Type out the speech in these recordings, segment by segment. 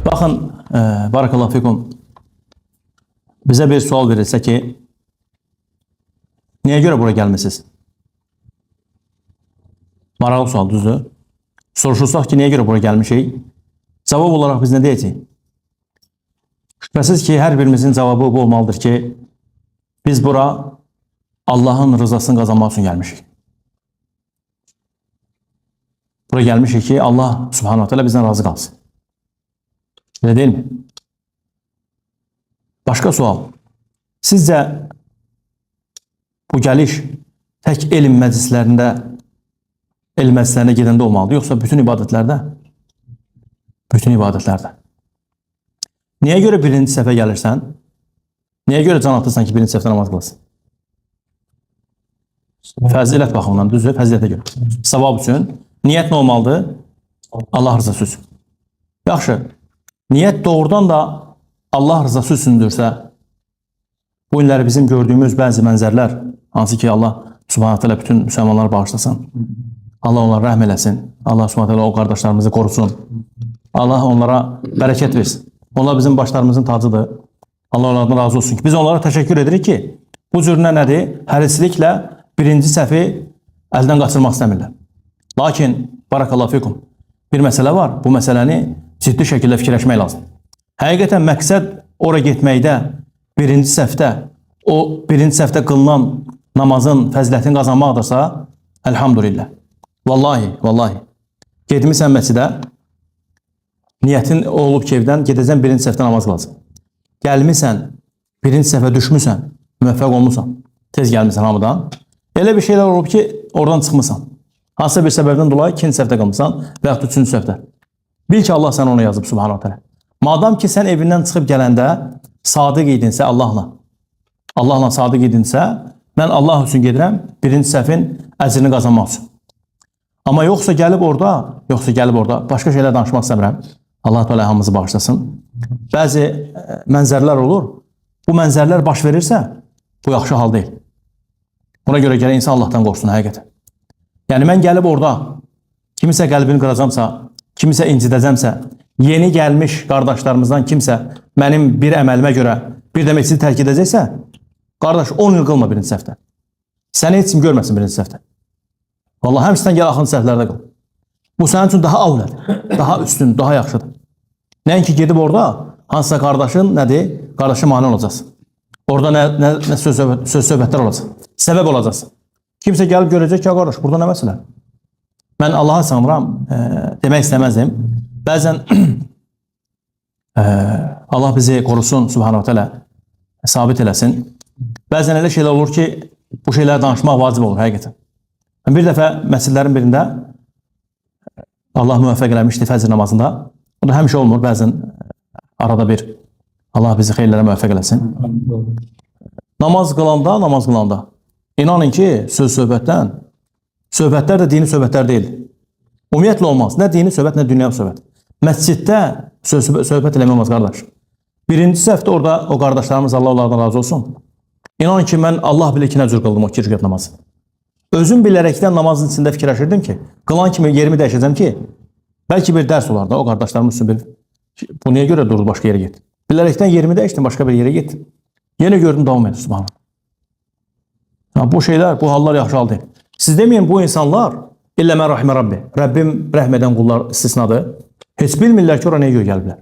Bakın, barakallahu fikum, bize bir sual verilse ki, niye göre buraya gelmişsiniz? Maraqlı sual, düzdür. Soruşursaq ki, niye göre buraya gelmişik? Cavab olarak biz ne deyəcəyik? Şübhəsiz ki, hər birimizin cavabı bu olmalıdır ki, biz bura Allah'ın rızasını kazanmak için gelmişik. Buraya gelmişik ki, Allah subhanahu teala bizden razı kalsın. Öyle değil mi? Başka sual. Sizce bu geliş tek elm meclislerinde, elm meclislerine gidende olmalıdır, yoksa bütün ibadetlerde? Bütün ibadetlerde. Niye göre birinci səfə gəlirsən? Niye göre can atırsan ki, birinci səfdə namaz kılasın? Fəzilət baxımından, düzdür, fəzilətə görə. Savab üçün. Niyət nə olmalıdır? Allah rızası üçün. Yaxşı, niyət doğrudan da Allah rızası üçündürsə, bu günləri bizim gördüyümüz bəzi mənzərlər, hansı ki Allah subhanahu teala bütün müsəlmanları bağışlasın, Allah onlara rəhm eləsin, Allah subhanahu teala o qardaşlarımızı korusun, Allah onlara bərəkət versin. Onlar bizim başlarımızın tacıdır. Allah onlardan razı olsun ki, biz onlara təşəkkür edirik ki, bu cürünə nədir? Hərisliklə birinci səfi əldən qaçırmaq istəmirlər. Lakin, barakallahu fikum, bir məsələ var. Bu məsələni ciddi şəkildə fikirləşmək lazım. Həqiqətən məqsəd oraya getməkdə, birinci səfdə, o birinci səfdə qılınan namazın fəzilətini qazanmaqdırsa, elhamdülillah. Vallahi, vallahi. Getmirsən məscidə, niyyətin olub ki, evdən gedəcəksən birinci səfdə namaz qılasın. Gəlmirsən, birinci səfə düşmüsən, müvəffəq olmuşsan, tez gəlmirsən hamıdan. Elə bir şeyler olub ki, oradan çıxmısan. Hansısa bir səbəbdən dolayı ikinci səfdə qalmışsan və yaxud üçüncü səfdə. Bil ki, Allah sənə onu yazıb, subhanahu teala. Madam ki, sən evindən çıxıb gələndə sadiq idinsə Allahla sadiq idinsə, mən Allah üçün gedirəm, birinci səfin əcrini qazanmaq üçün. Amma yoxsa gəlib orada, başqa şeylər danışmaq istəmirəm. Allah Teala hamımızı bağışlasın. Bəzi mənzərlər olur. Bu mənzərlər baş verirsə, bu yaxşı hal deyil. Buna görə gələ insan Allah'tan qorxsun həqiqətən. Yəni mən gəlib orada kimisə qəlbini qıracamsa, kimisə incidəcəmsə, yeni gəlmiş qardaşlarımızdan kimsə mənim bir əməlimə görə bir də məscidi tərk edəcəksə, qardaş 10 il qılma birinci səfdə. Səni heç kim görməsin birinci səfdə. Vallahi həmçindən gəl axırıncı səflərdə qıl. Bu sənin üçün daha avlədir, daha üstün, daha yaxşıdır. Nəinki gedib orada hansısa qardaşın nədir? Qardaşa mane olacaqsın. Orada nə söz söhbətlər olacaq. Səbəb olacaqsın. Kimsə gəlib görəcək ki, qardaş, burada nə məsələ? Mən Allah'a sanıram, demək istəməzdim. Bəzən Allah bizi korusun, subhanahu teala, sabit eləsin. Bəzən elə şeylər olur ki, bu şeylər danışmaq vacib olur, həqiqətən. Bir dəfə məscidlərin birində Allah müvəffəq eləmişdi fəcr namazında. Bu da həmişə olmur, bəzən arada bir. Allah bizi xeyirlərə müvəffəq eləsin. Namaz qılanda, inanın ki, söhbətlər də dini söhbətlər deyil. Ümumiyyətlə olmaz. Nə dini söhbət, nə dünya söhbət. Məsciddə söhbət eləmək olmaz, qardaş. Birinci səfdə orada o qardaşlarımız, Allah onlardan razı olsun. İnanın ki, mən Allah bilir ki, nə cür qıldım o 2 rükət namazı. Özüm bilərəkdən namazın içində fikirləşirdim ki, qılan kimi yerimi dəyişəcəm ki, bəlkə bir dərs olar da o qardaşlarımız üçün bir, bu niyə görə durdu başqa yerə get? Bilərəkdən yerimi dəyişdim, başqa bir yerə get. Yenə gördüm, davam edir, subhanallah. Bu şeylər, bu hallar yaxşı hal deyil. Siz deməyin, bu insanlar, illə mən rahimə Rabbi, Rəbbim rəhm edən qullar istisnadır. Heç bilmirlər ki, oraya nəyə görə gəliblər.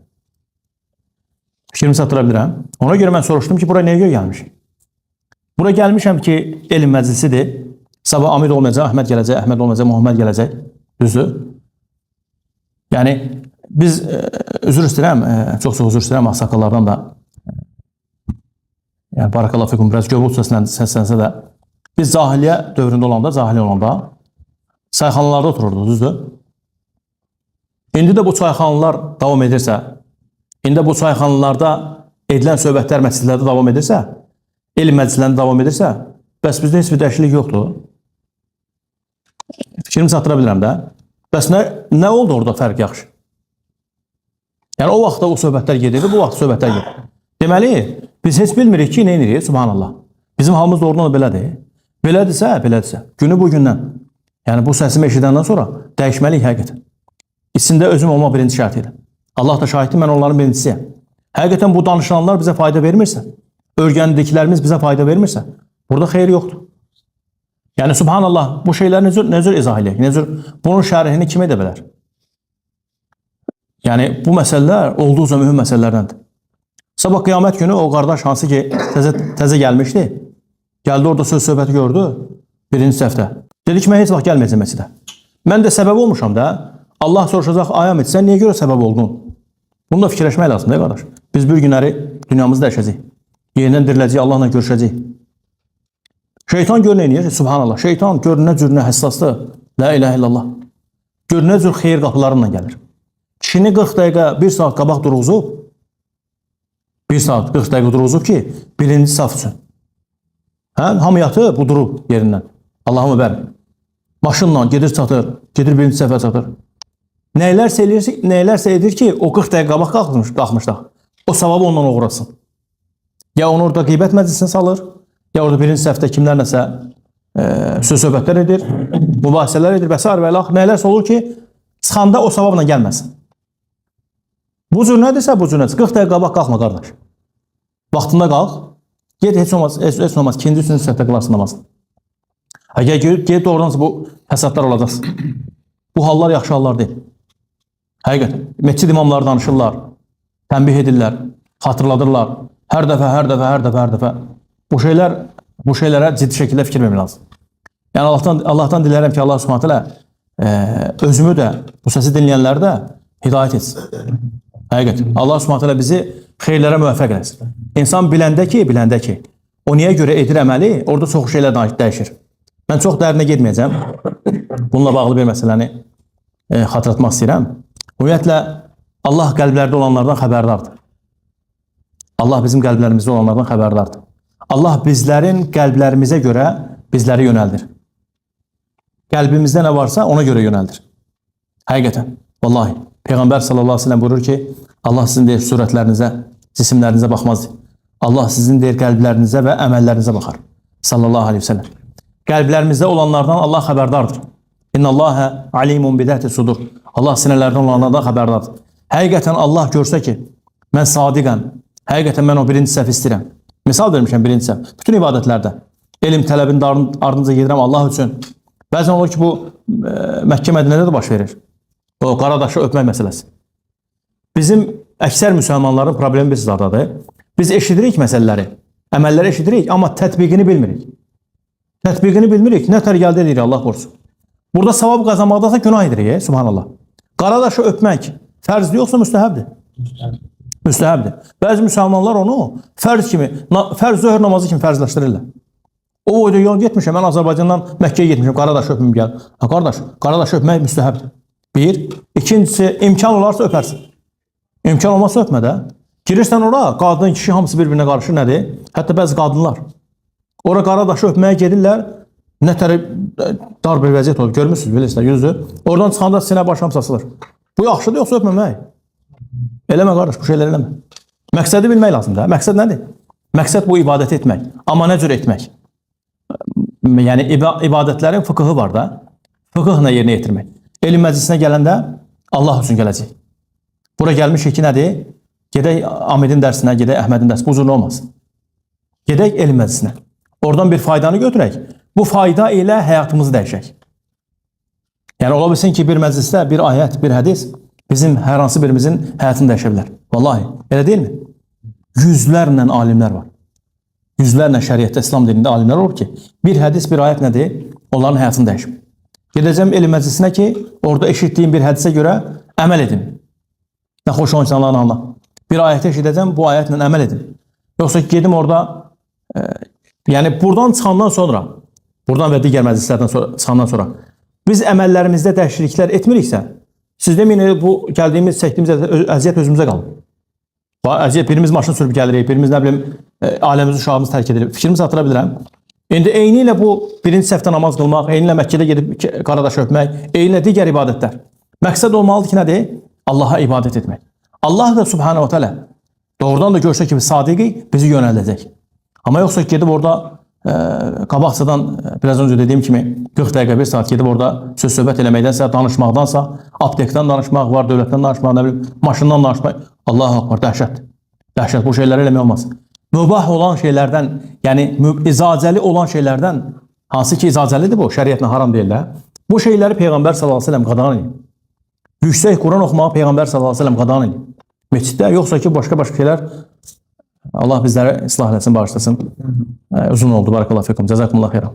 Fikrimi çatdıra bilirəm. Ona görə mən soruşdum ki, buraya nəyə görə gəlmişim? Buraya gəlmişəm ki, elm məclisidir. Sabah Amir olmayacaq, Əhməd gələcək, Əhməd olmayacaq, Muhammed gələcək. Düzdür? Yəni, biz üzr istəyirəm, çox-çox üzr istəyirəm ağsaqqallardan da. Yəni, barakallahu fikum, biraz göbul səslənsə də. Biz cahiliyyə dövründə olanda, çayxanalarda otururdu, düzdür? İndi də bu çayxanalar davam edirsə, indi bu çayxanalarda edilən söhbətlər məscidlərdə davam edirsə, elm məclislərində davam edirsə, bəs bizdə heç bir dəyişiklik yoxdur. Fikrimi çatdıra bilirəm də. Bəs nə oldu orada fərq yaxşı? Yəni o vaxtda o söhbətlər gedirdi, bu vaxt söhbətlər gedir. Deməli, biz heç bilmirik ki, nə edirik? Subhanallah. Bizim halımız doğrudan da belədir. Belədirsə, günü bugündən, yəni bu səsimi eşidəndən sonra dəyişməliyik həqiqətən. İçində özüm olmaq birinci şərtilə. Allah da şahiddir, mən onların birincisiyəm. Həqiqətən bu danışılanlar bizə fayda vermirsə, öyrəndiklərimiz bizə fayda vermirsə, burada xeyir yoxdur. Yəni, subhanallah, bu şeyləri necür izah edək? Bunun şərhini kim edə bilər? Yəni, bu məsələlər olduqca mühüm məsələlərdəndir. Sabah qiyamət günü o qardaş hansı ki, təzə gəlmişdi, gəldi orada söz-söhbəti gördü, birinci səhvdə. Dedi ki, mən heç vaxt gəlməyəcəm məsələ. Mən də səbəb olmuşam da, Allah soruşacaq, ayam et, sən niyə görə səbəb oldun? Bunu da fikirləşmək lazımdır, qardaş. Biz bir günləri dünyamızı dəyişəcəyik. Yenidən diriləcəyik, Allahla görüşəcəyik. Şeytan gör nə eləyir? Subhanallah. Şeytan gör nə cür nə həssasdır. La ilahe illallah. Gör nə cür xeyir qapılarından gəlir. Kişini 40 dəqiqə, 1 saat qabaq durğuzub, 1 saat 40 dəqiqə durğuzub ki, birinci saf üçün. Hamı yatıb, bu durub yerindən. Allahımı bər. Maşınla gedir çatır, gedir birinci səfə çatır. Nəylərsə edir ki, o 40 dəqiqə qabaq qalxmışlar. O savabı ondan uğrasın. Ya onu orada qeybət məclisinə salır, ya orada birinci səhvdə kimlərləsə söz-söhbətlər edir, mübahisələr edir və s. və ilə nəylərsə olur ki, çıxanda o savabla gəlməsin. Bu cür nədirsə, bu cür nədirsə, 40 dəqiqə qabaq qalxma, qardaş. Vaxtında qalx, get heç olmaz, ikinci, üçüncü səhvdə qılarsın namazın. Get doğrudansa bu həsadlar olacaqsın. Bu hallar yaxşı hallar deyil. Həqiqətən, məscid imamları danışırlar, tənbih edirlər, xatırladırlar. Hər dəfə. Bu şeylərə ciddi şəkildə fikir vermək lazım. Yəni, Allahdan dilərəm ki, Allah Subhanahu taala özümü də, bu səsi dinləyənləri də hidayət etsin. Həqiqətən, Allah Subhanahu taala bizi xeyirlərə müvəffəq eləsin. İnsan biləndə ki, o niyə görə edir əməli, orada çox şeylər dəyişir. Mən çox dərinə getməyəcəm. Bununla bağlı bir məsələni xatırlatmaq istəyirəm. Ümumiyyətlə, Allah qəlblərdə olanlardan xəbərdardır. Allah bizim qəlblərimizdə olanlardan xəbərdardır. Allah bizlərin qəlblərimizə görə bizləri yönəldir. Qəlbimizdə nə varsa ona görə yönəldir. Həqiqətən, vallahi. Peyğəmbər sallallahu aleyhi ve sellem buyurur ki, Allah sizin deyir surətlərinizə, cisimlərinizə baxmaz. Allah sizin deyir qəlblərinizə və əməllərinizə baxar. Sallallahu aleyhi ve sellem. Qəlblərimizdə olanlardan Allah xəbərdardır. İnnallâhe alimun bidəti sudur. Allah sinələrdən olanlardan xəbərdardır. Həqiqətən Allah görsə ki, mən sadiqəm, həqiqətən mən o birinci səhv istəyirəm. Misal vermişəm birinci səhv. Bütün ibadətlərdə. Elm tələbinin ardınca gedirəm Allah üçün. Bəzən olur ki, bu Məkkə Mədinədə də baş verir. O qaradaşı öpmək məsələsi. Bizim əksər müsəlmanların problemi bizlərdadır. Biz eşidirik məsələləri, əməlləri eşidirik, amma tətbiqini bilmirik. Tətbiqini bilmirik, nə tər gəldə edirik Allah qorusun. Burada savab qazanmaqdasa günah edirik, subhanallah. Qaradaşı öpmək fərzdir yoxsa müstəhəbdir? Müstəhəbdir. Bəzi müsəlmanlar onu fərz zöhr namazı kimi fərzləşdirirlər. O boyda yol getmişəm, mən Azərbaycandan Məkkəyə getmişəm, qaradaşı öpməyim gəl. Qardaş, qaradaşı öpmək müstəhəbdir. Bir. İkincisi, imkan olarsa öpərsin. İmkan olmazsa öpmə də. Girirsən ora, qadın, kişi hamısı bir-birinə qarışır, nədir? Hətta bəzi qadınlar. Ora qaradaşı öpməyə gedirlər, nə tər dar bir vəziyyət olur, görmürsünüz, bilirsiniz, yüzü. Oradan çıxanda sinə başam saçılır. Bu yaxşıdır, yoxsa öpməmək? Eləmə qardaş, bu şeylər eləmə. Məqsədi bilmək lazımdır. Məqsəd nədir? Məqsəd bu ibadət etmək. Amma nə cür etmək? Yəni, ibadətlərin fıqıhı var da, fıqıhla yerinə yetirmək. Elm məclisinə gələndə Allah üçün gələcək. Bura gəlmişik ki, nədir? Gedək Amidin dərsinə, gedək Əhmədin dərsinə. Bu cür olmaz. Gedək elm məclisinə. Oradan bir faydanı götürək. Bu fayda ilə həyatımızı dəyişək. Yəni, ola bilsin ki, bir məclisdə bir ayət, bir hədis bizim hər hansı birimizin həyatını dəyişə bilər. Vallahi, elə deyilmi? Yüzlərlə alimlər var. Yüzlərlə şəriətdə, İslam dilində alimlər olur ki, bir hədis, bir ayət nədir? Onların həyatını dəyişib. Gedəcəm elm məclisinə ki, orada eşitdiyim bir hədisə görə əməl edin. Nə xoş o insanların halına. Bir ayətə eşidəcəm, bu ayətlə əməl edin. Yoxsa ki, gedim orada, yəni buradan çıxandan sonra, buradan və digər məclislərdən çıxandan sonra, biz əməllərimizdə dəyişikliklər etmiriksə, siz deməyin, bu gəldiyimiz, çəkdiyimiz əziyyət özümüzə qalır. Əziyyət, birimiz maşın sürüb gəlirik, birimiz nə bilim, aləmiz, uşağımız tərk edilir. Fikrimizi hatıra bilirəm. İndi eyni ilə bu birinci səhvdə namaz qılmaq, eyni ilə Məkkədə gedib qaradaş öpmək, eyni ilə digər ibadətlər. Məqsəd olmalıdır ki, nədir? Allaha ibadət etmək. Allah da subhanahu teala doğrudan da görsə ki, biz sadiqik, bizi yönəldəcək. Amma yoxsa gedib orada qabaqcadan biraz öncə dediyim kimi 40 dəqiqə 1 saat gedib orada söz söhbət eləməkdənsə, danışmaqdansa, aptekdən danışmaq var, dövlətdən danışmaq, nə bilim, maşından danışmaq. Allahu akbar, dəhşət. Dəhşət, bu şeyləri eləmək olmaz. Mübah olan şeylərdən, yəni icazəli olan şeylərdən, hansı ki icazəlidir bu, şəriətlə haram deyirlər. Bu şeyləri Peyğəmbər sallallahu əleyhi və səlləm qadağan edir. Yüksək Quran oxumağı Peyğəmbər sallallahu əleyhi və səlləm qadağan edir. Məsciddə yoxsa ki başqa şeylər. Allah bizləri islah etsin, bağışlasın. Uzun oldu. Barakallahu fikum. Cəzakumullah xeyran.